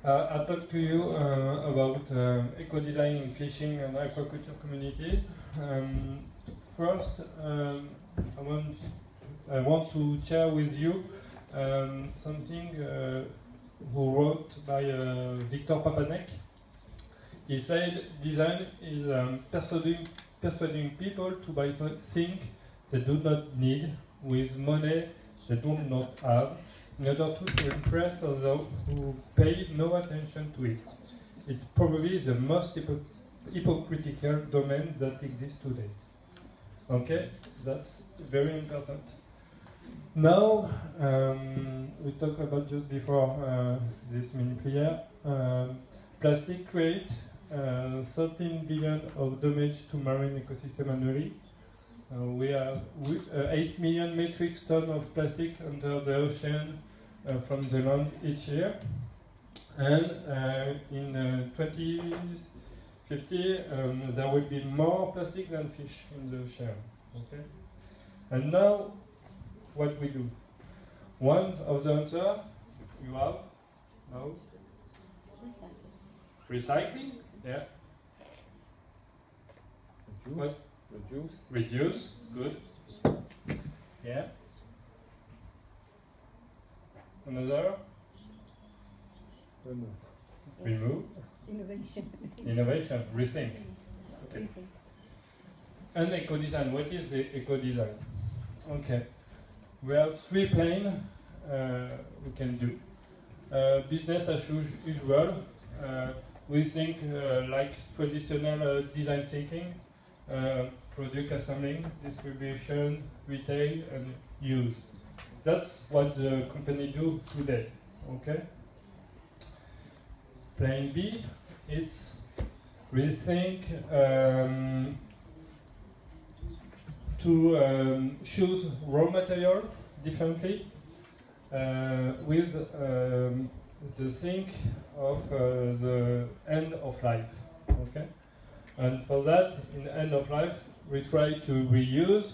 I'll talk to you about eco-design in fishing and aquaculture communities. First, I want to share with you something who wrote by Victor Papanek. He said design is persuading people to buy things they do not need with money they do not have, in order to impress others who pay no attention to it. It's probably the most hypocritical domain that exists today. Okay, that's very important. Now, we talked about just before this mini player. Plastic create 13 billion of damage to marine ecosystem annually. We have 8 million metric tons of plastic enter the ocean from the land each year. And in 2050, there will be more plastic than fish in the ocean. Okay? And now, what we do? One of the answers you have now? Recycling? Yeah. What? Reduce, good. Yeah. Another? Remove. Innovation, rethink. Okay. And eco-design, what is the eco-design? Okay. We have 3 planes we can do. Business as usual. We think like traditional design thinking. Product assembling, distribution, retail, and use. That's what the company do today. Okay. Plan B, it's rethink to choose raw material differently with the think of the end of life. Okay. And for that, in the end of life, we try to reuse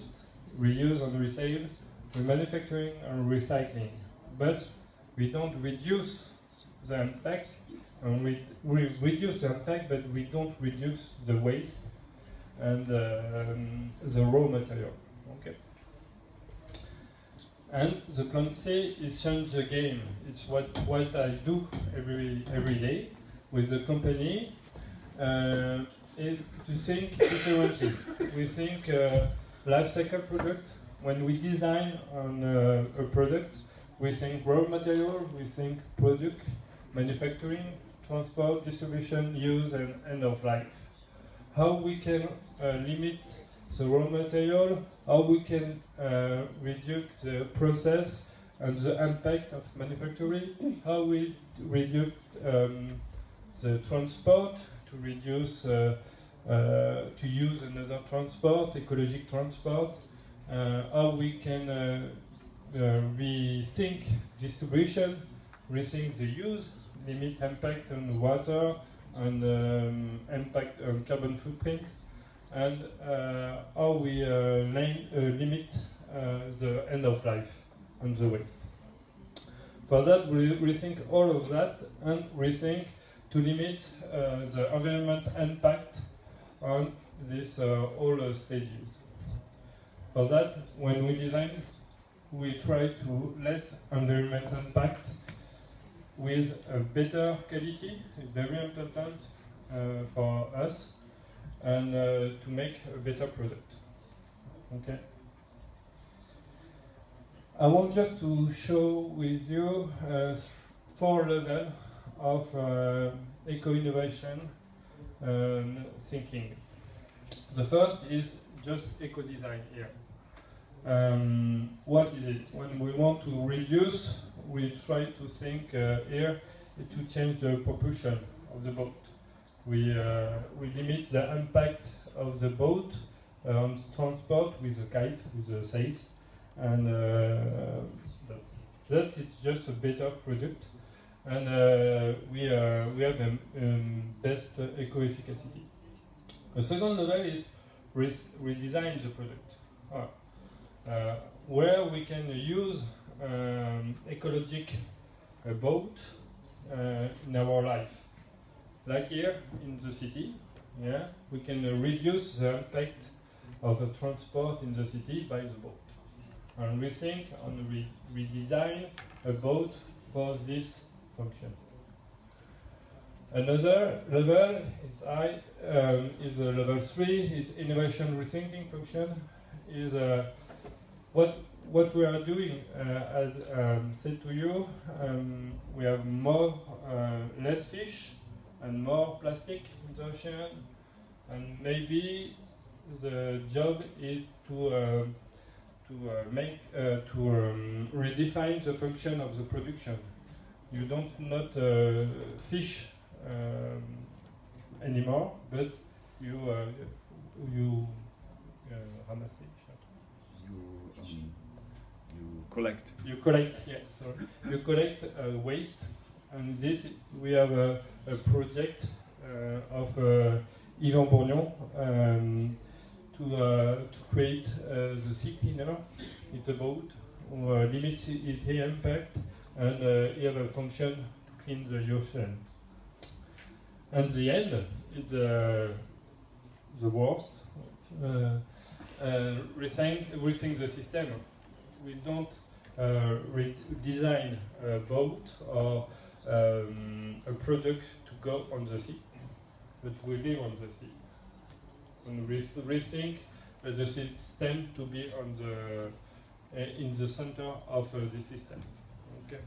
and resale, remanufacturing and recycling. But we don't reduce the impact, and we reduce the impact, but we don't reduce the waste and the raw material. Okay. And the plan C is change the game. It's what I do every day with the company. Is to think differently. We think life cycle product. When we design on a product, we think raw material, we think product, manufacturing, transport, distribution, use, and end of life. How we can limit the raw material, how we can reduce the process and the impact of manufacturing, how we reduce the transport, to reduce, to use another transport, ecological transport, how we can rethink distribution, rethink the use, limit impact on water, and impact on carbon footprint, and how we limit the end of life and the waste. For that, we rethink all of that and rethink to limit the environment impact on these all stages. For that, when we design, we try to less environmental impact with a better quality. It's very important for us, and to make a better product. Okay. I want just to show with you 4 levels of eco-innovation thinking. The first is just eco-design here. What is it? When we want to reduce, we try to think here to change the propulsion of the boat. We limit the impact of the boat on transport with a kite, with a sail, and that's it's just a better product. And we have best eco-efficacy. The second level is redesign the product, where we can use ecologic boat in our life. Like here in the city, yeah, we can reduce the impact of the transport in the city by the boat. And we think and we redesign a boat for this function. Another level is level 3, is innovation rethinking function. Is what we are doing, as said to you, we have less fish and more plastic in the ocean, and maybe the job is to redefine the function of the production. You don't not fish anymore, but you ramasse. You collect. You collect, yes. So you collect waste, and this we have a project of Yvan Bourgnon to create the sea cleaner. It's a boat who limits its impact, and it have a function to clean the ocean. And the end is the worst. Rethink the system. We don't design a boat or a product to go on the sea, but we live on the sea. And rethink the system to be on in the center of the system. Okay.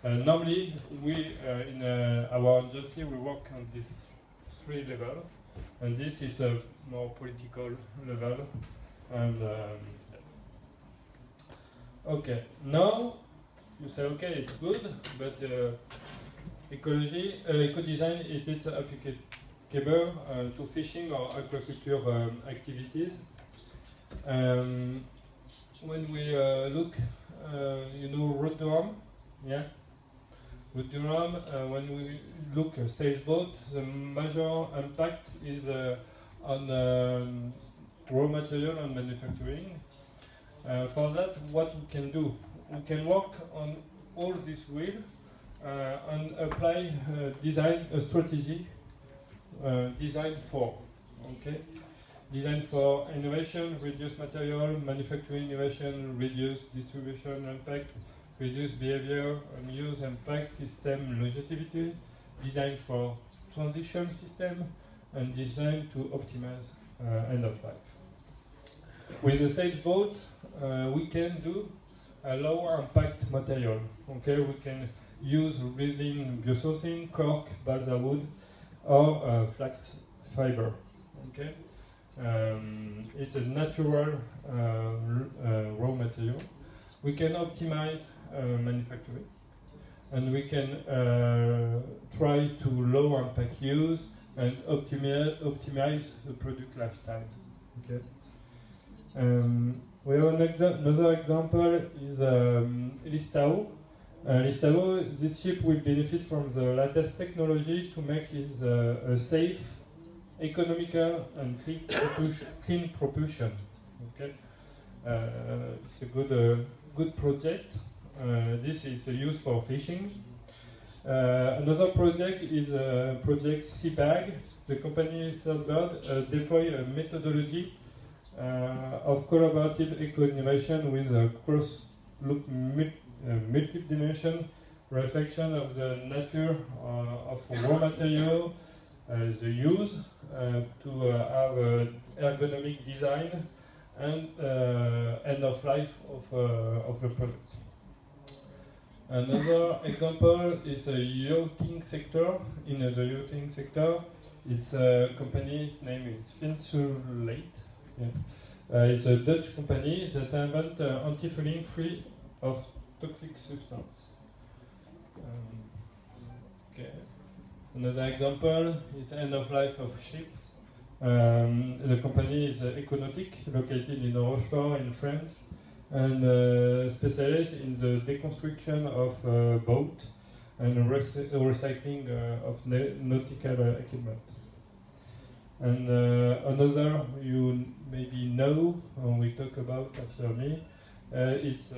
Normally, we in our agency we work on this 3 level, and this is a more political level. And okay, now you say okay, it's good, but eco-design is it applicable to fishing or aquaculture activities? When we look, Route du Rhum, yeah. Route du Rhum, when we look at sailboat, the major impact is on raw material and manufacturing. For that, what we can do? We can work on all this wheel and apply a strategy design for, okay? Design for innovation, reduce material, manufacturing innovation, reduce distribution impact, reduce behavior and use impact system longevity, design for transition system, and design to optimize end of life. With the sailboat, we can do a lower impact material. Okay, we can use resin biosourcing, cork, balsa wood, or flax fiber. Okay, it's a natural raw material. We can optimize manufacturing, and we can try to lower impact use and optimize the product lifetime. Okay. We have another example is Listao. Listao, this ship will benefit from the latest technology to make it a safe, economical, and clean propulsion. Okay, it's a good project. This is used for fishing. Another project is Project Seabag. The company Saltbird deploy a methodology of collaborative eco-innovation with a cross-look multi-dimension reflection of the nature of raw material, the use to have ergonomic design and end of life of the product. Another example is a yachting sector. In the yachting sector, it's a company's name is Finsulate. Yeah. It's a Dutch company that invent anti-fouling free of toxic substance. Okay. Another example is end of life of ships. The company is Econautic, located in Rochefort in France, and specializes in the deconstruction of boat and recycling of nautical equipment. And another you maybe know, we talk about after me, it's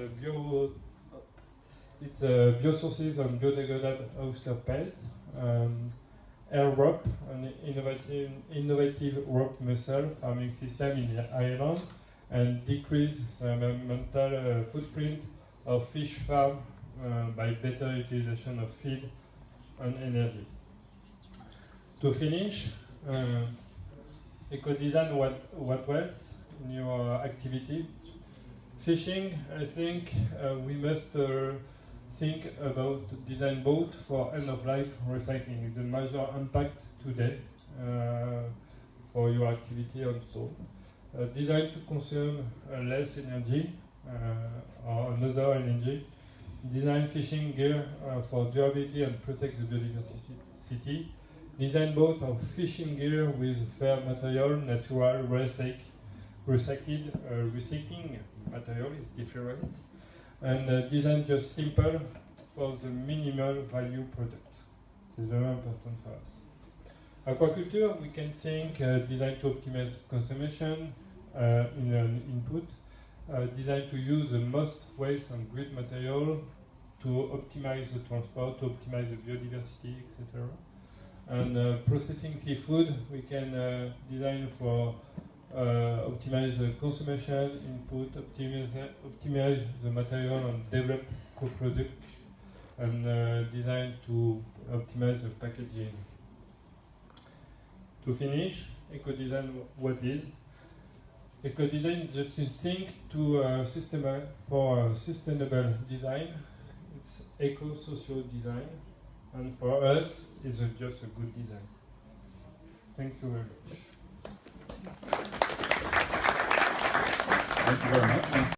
It's biosources and biodegradable oyster pelt, air rope, an innovative rope mussel farming system in Ireland, and decrease the environmental footprint of fish farm by better utilization of feed and energy. To finish, eco-design what else in your activity? Fishing, I think we must think about design boat for end-of-life recycling. It's a major impact today for your activity on board. Design to consume less energy or another energy. Design fishing gear for durability and protect the biodiversity. Design boat of fishing gear with fair material, natural, recycling material is different. And design just simple for the minimal value product. It's very important for us. Aquaculture, we can think design to optimize consumption in an input, design to use the most waste and grid material to optimize the transport, to optimize the biodiversity, etc. And processing seafood, we can design for optimize the consumption input, optimize the material and develop co-product, and design to optimize the packaging. To finish, eco-design what is? Eco-design is just a think to for sustainable design. It's eco-social design, and for us, it's just a good design. Thank you very much. Thank you very much.